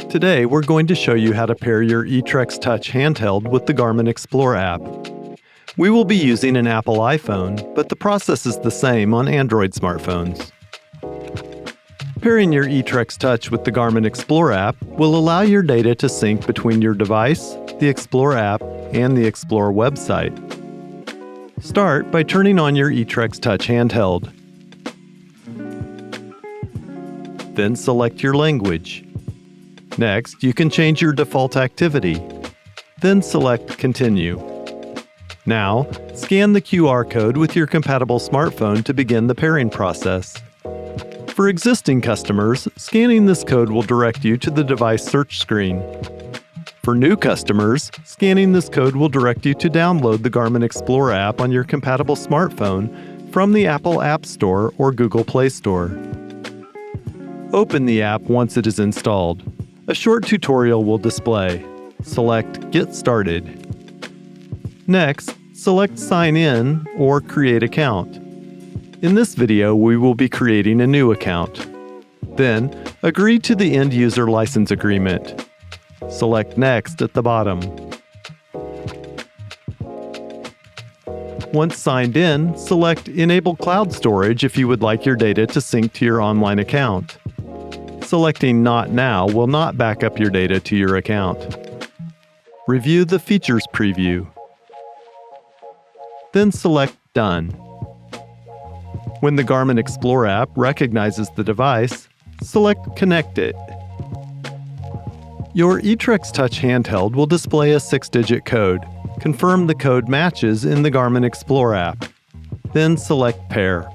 Today, we're going to show you how to pair your eTrex Touch handheld with the Garmin Explore app. We will be using an Apple iPhone, but the process is the same on Android smartphones. Pairing your eTrex Touch with the Garmin Explore app will allow your data to sync between your device, the Explore app, and the Explore website. Start by turning on your eTrex Touch handheld. Then select your language. Next, you can change your default activity. Then select Continue. Now, scan the QR code with your compatible smartphone to begin the pairing process. For existing customers, scanning this code will direct you to the device search screen. For new customers, scanning this code will direct you to download the Garmin Explore app on your compatible smartphone from the Apple App Store or Google Play Store. Open the app once it is installed. A short tutorial will display. Select Get Started. Next, select Sign In or Create Account. In this video, we will be creating a new account. Then, agree to the End User License Agreement. Select Next at the bottom. Once signed in, select Enable Cloud Storage if you would like your data to sync to your online account. Selecting Not Now will not back up your data to your account. Review the Features preview. Then select Done. When the Garmin Explore app recognizes the device, select Connect it. Your eTrex Touch handheld will display a 6-digit code. Confirm the code matches in the Garmin Explore app. Then select Pair.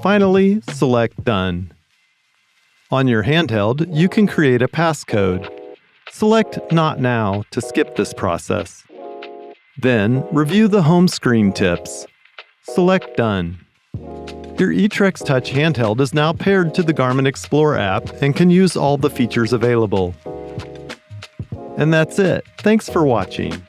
Finally, select Done. On your handheld, you can create a passcode. Select Not Now to skip this process. Then, review the home screen tips. Select Done. Your eTrex Touch handheld is now paired to the Garmin Explore app and can use all the features available. And that's it. Thanks for watching.